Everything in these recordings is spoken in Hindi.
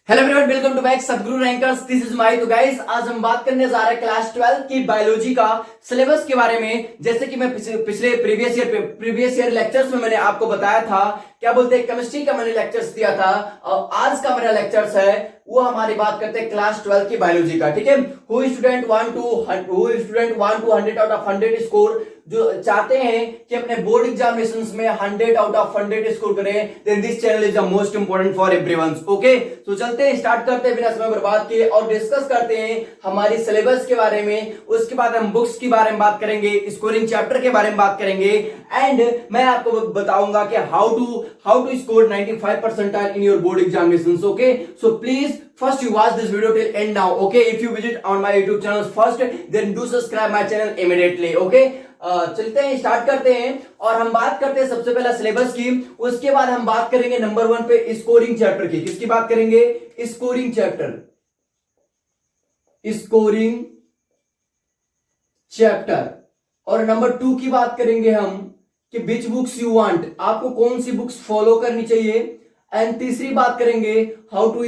Hello everyone, welcome to back Satguru rankers. This is my. तो गाइस, आज हम बात करने जा रहे हैं क्लास 12 की बायोलॉजी का सिलेबस के बारे में। जैसे कि मैं पिछले प्रीवियस ईयर लेक्चर्स में मैंने आपको बताया था, क्या बोलते हैं, केमिस्ट्री का मैंने लेक्चर्स दिया था। और आज का मेरा लेक्चर्स है वो हमारी बात करते हैं क्लास 12 की बायोलॉजी का। ठीक है, who student want to 100 out of 100 score, जो चाहते हैं कि अपने बोर्ड एग्जामिनेशंस में 100 आउट ऑफ 100 स्कोर करें, then this channel is the most important for everyone. Okay, तो चलते हैं, स्टार्ट करते हैं बिना समय बर्बाद किए और डिस्कस करते हैं हमारी सिलेबस के बारे में। उसके बाद हम बुक्स के बारे में बात करेंगे, स्कोरिंग चैप्टर के बारे में बात करेंगे, एंड मैं आपको बताऊंगा कि how to score 95 percentile in your board examinations. Okay, so please first you watch this video till end now. Okay, if you visit on my YouTube channel first, then do subscribe my channel immediately. Okay, चलते हैं, स्टार्ट करते हैं और हम बात करते हैं सबसे पहला सिलेबस की। उसके बाद हम बात करेंगे नंबर 1 पे स्कोरिंग चैप्टर की। किसकी बात करेंगे? Scoring chapter, scoring chapter. और नंबर 2 की बात करेंगे हम कि विच बुक्स यू वांट, आपको कौन सी बुक्स फॉलो करनी चाहिए। एंड तीसरी बात करेंगे how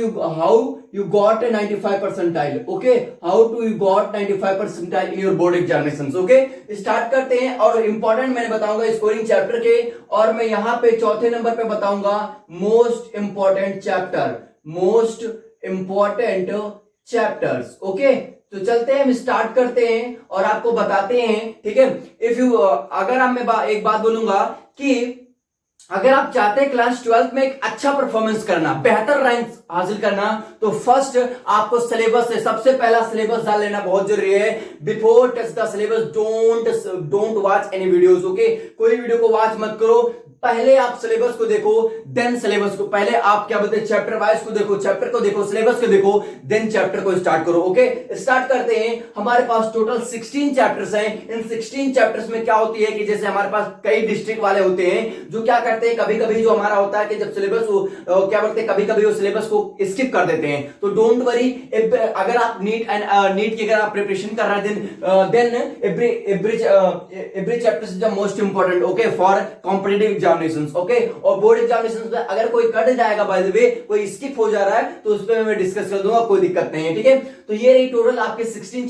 you got 95 percentile. Okay, how to you got 95 percentile in your board examinations. Okay, start करते हैं। और इंपॉर्टेंट मैंने बताऊंगा स्कोरिंग चैप्टर के, और मैं यहां पे चौथे नंबर पे बताऊंगा मोस्ट इंपॉर्टेंट चैप्टर्स। ओके, तो चलते हैं, हम स्टार्ट करते हैं और आपको बताते हैं। ठीक है, अगर आप, मैं एक बात बोलूंगा कि अगर आप चाहते हैं क्लास 12 में एक अच्छा परफॉर्मेंस करना, बेहतर रैंक हासिल करना, तो फर्स्ट आपको सिलेबस से सबसे पहला सिलेबस डाल लेना बहुत जरूरी है। Before touch the syllabus don't watch any videos. Okay, कोई वीडियो को वॉच मत करो, पहले आप सिलेबस को देखो, देन सिलेबस को, पहले आप क्या बोलते हैं चैप्टर वाइज को देखो, चैप्टर को देखो, सिलेबस को देखो, देन चैप्टर को स्टार्ट करो। ओके, स्टार्ट करते हैं। हमारे पास टोटल 16 चैप्टर्स हैं। इन 16 चैप्टर्स में क्या होती है कि जैसे हमारे पास कई डिस्ट्रिक्ट वाले होते हैं जो क्या करते हैं, कभी कभी जो हमारा होता है कि जब सिलेबस क्या बोलते हैं, कभी कभी वो सिलेबस को स्किप कर देते हैं। तो डोंट वरी, अगर आप नीट की अगर आप प्रिपरेशन कर रहे हैं, then every chapter is the most important. Okay, for competitive examinations. Okay, और बोर्ड एग्जामिनेशंस में अगर कोई कट जाएगा, बाय द वे कोई स्किप हो जा रहा है, तो उस पर मैं डिस्कस कर दूंगा, कोई दिक्कत नहीं है। ठीक है, तो ये रही टोटल आपके 16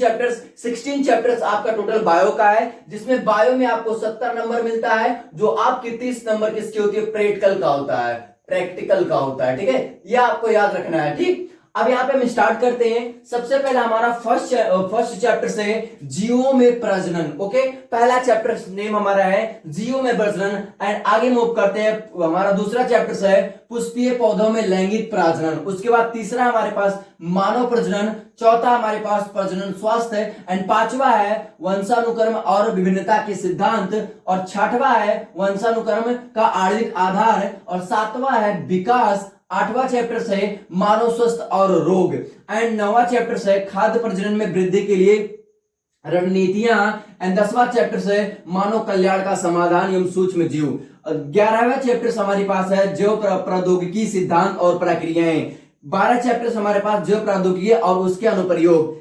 चैप्टर्स आपका टोटल बायो का है, जिसमें बायो में आपको 70 नंबर मिलता है, जो आपकी 30 नंबर किसकी होती है, प्रैक्टिकल का होता है। ठीक है, यह आपको याद रखना है। ठीक, अब यहां पे हम स्टार्ट करते हैं। सबसे पहला हमारा फर्स्ट चैप्टर से जीवों में प्रजनन। ओके, पहला चैप्टर नेम हमारा है जीवों में प्रजनन, एंड आगे मूव करते हैं। हमारा दूसरा चैप्टर है पुष्पीय पौधों में लैंगिक प्रजनन। उसके बाद तीसरा हमारे पास मानव प्रजनन, चौथा हमारे पास प्रजनन स्वास्थ्य, एंड पांचवा है वंशानुक्रम और विभिन्नता के सिद्धांत, और छठवा है वंशानुक्रम का आणविक आधार, और सातवां है विकास। आठवां चैप्टर है मानव स्वास्थ्य और रोग, एंड नौवां चैप्टर है खाद्य प्रजनन में वृद्धि के लिए रणनीतियां, एंड 10वां चैप्टर है मानव कल्याण का समाधान एवं सूक्ष्म जीव। 11वां चैप्टर हमारे पास है जैव प्रौद्योगिकी सिद्धांत और प्रक्रियाएं। 12 चैप्टर हमारे पास जैव प्रौद्योगिकी और उसके अनुप्रयोग।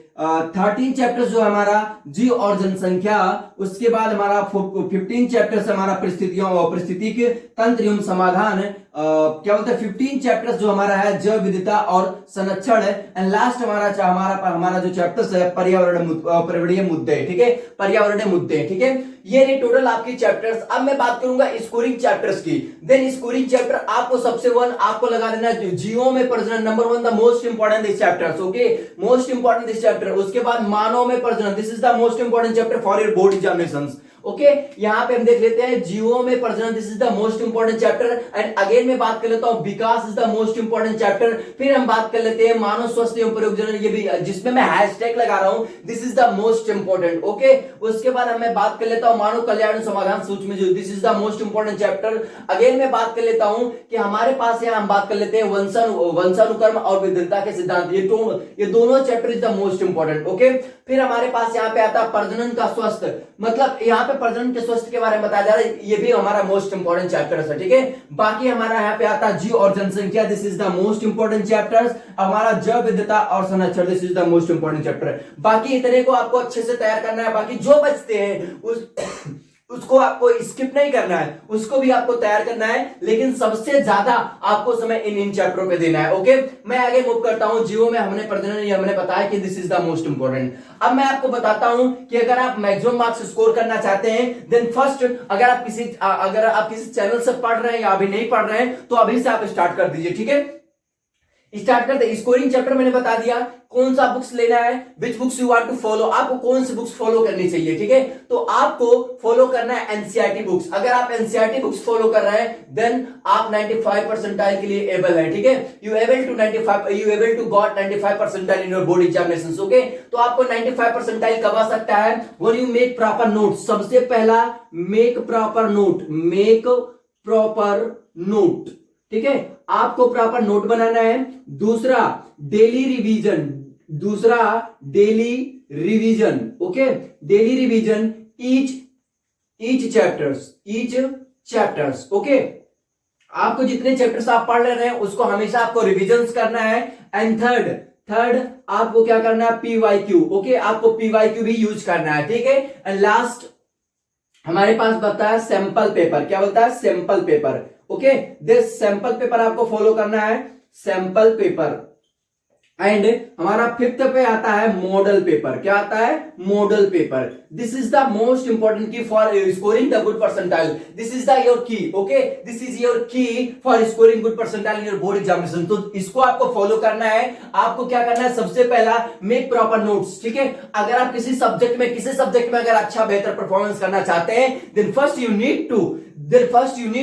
13 चैप्टर जो हमारा जीव और जनसंख्या। उसके बाद हमारा 15 चैप्टर हमारा परिस्थितिक तंत्र एवं समाधान। क्या बोलते हैं 15 चैप्टर्स जो हमारा है जैव विविधता और संरक्षण, एंड लास्ट हमारा जो चैप्टर्स है पर्यावरणीय मुद्दे। ठीक है, पर्यावरणीय मुद्दे। ठीक है, ये रही टोटल आपकी चैप्टर्स। अब मैं बात करूंगा स्कोरिंग चैप्टर्स की। देन स्कोरिंग चैप्टर आपको सबसे आपको लगा देना जीवों में प्रजनन, number 1 the most important this chapters. Okay, most important this chapter. उसके बाद मानव में प्रजनन, this is the most important chapter for your board examinations. Okay, यहां पे हम देख लेते हैं जीवों में प्रजनन, this is the most important chapter. And again मैं बात कर लेता हूं विकास is the most important chapter. फिर हम बात कर लेते हैं मानव स्वास्थ्य एवं प्रयोगजनन, ये भी जिसमें मैं हैशटैग लगा रहा हूं, this is the most important. Okay, उसके बाद मैं बात कर लेता हूं मानव कल्याण समाधान सूक्ष्म जीव, this is the most important chapter. Again मैं बात कर लेता हूं कि हमारे पास यहां हम बात कर लेते हैं वंशानुक्रम और विविधता के सिद्धांत, ये दोनों chapter is the most important. Okay, फिर हमारे पास यहाँ पे आता है प्रजनन का स्वस्थ, मतलब यहाँ पे प्रजनन के स्वस्थ के बारे में बताया जा रहा है, ये भी हमारा मोस्ट इंपॉर्टेंट चैप्टर है। ठीक है, बाकी हमारा यहाँ पे आता है जीव और जनसंख्या, this is the most important chapters. हमारा जैव विविधता और संरक्षण, this is the most important chapter. बाकी इतने को आपको अच्छे से तैयार करना है। बाकी जो बचते हैं उसको आपको स्किप नहीं करना है, उसको भी आपको तैयार करना है, लेकिन सबसे ज्यादा आपको समय इन चैप्टरों पे देना है। ओके, मैं आगे मूव करता हूं। जियो में हमने बताया कि this is the most important. अब मैं आपको बताता हूं कि अगर आप मैक्सिमम मार्क्स स्कोर करना चाहते हैं, देन फर्स्ट अगर आप किसी चैनल से पढ़ रहे हैं या अभी नहीं पढ़ रहे हैं, तो अभी से आप स्टार्ट कर दीजिए। ठीक है, स्टार्ट करते हैं। स्कोरिंग चैप्टर मैंने बता दिया कौन सा बुक्स लेना है, which books you want to follow, आपको कौन सी बुक्स फॉलो करनी चाहिए। ठीक है, तो आपको फॉलो करना है एनसीईआरटी बुक्स। अगर आप एनसीईआरटी बुक्स फॉलो कर रहे हैं, देन आप 95 परसेंटाइल के लिए एबल है। ठीक है, you able to got 95 percentile in your board examinations. Okay, तो आपको 95 परसेंटाइल कब आ सकता है? When you make proper note. सबसे पहला मेक प्रॉपर नोट। ठीक है, आपको प्रॉपर नोट बनाना है। दूसरा daily revision. Okay, daily revision each chapters. Okay, आपको जितने चैप्टर्स आप पढ़ रहे हैं उसको हमेशा आपको रिविजन करना है। एंड थर्ड आपको क्या करना है? पीवाईक्यू। ओके, आपको पीवाईक्यू भी यूज करना है। ठीक है, एंड लास्ट हमारे पास बता है सैंपल पेपर। क्या बोलता है? Sample paper. Okay, this sample paper आपको फॉलो करना है, सैंपल पेपर। एंड हमारा फिफ्थ पे आता है मॉडल पेपर। क्या आता है? Model paper. This is the most important key for scoring the good percentile. This is the your key. Okay, this is your key for scoring good percentile in your board examination. तो इसको आपको फॉलो करना है। आपको क्या करना है? सबसे पहला मेक प्रॉपर नोट्स। ठीक है, अगर आप किसी सब्जेक्ट में अगर अच्छा बेहतर परफॉर्मेंस करना चाहते हैं, then first you need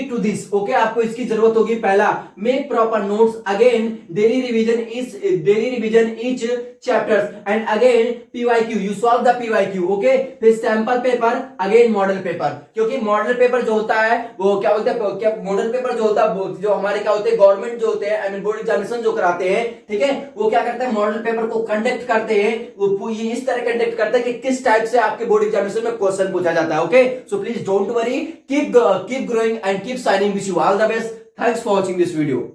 to this. Okay, आपको इसकी जरूरत होगी। पहला make proper notes, again daily revision each chapters, and again PYQ, you solve the PYQ. Okay, फिर sample paper, again model paper. क्योंकि मॉडल पेपर जो होता है वो क्या बोलते हैं, क्या मॉडल पेपर जो होता है, जो हमारे क्या होते हैं, गवर्नमेंट जो होते हैं, आई मीन बोर्ड एग्जामिनेशन जो कराते हैं, ठीक है, वो क्या करते हैं? मॉडल पेपर को कंडक्ट करते हैं। वो ये इस तरह कंडक्ट करते हैं कि किस टाइप से आपके बोर्ड एग्जामिनेशन में क्वेश्चन पूछा जाता है। Okay, so please don't worry, keep growing and keep shining. Wish you all the best. Thanks for watching this video.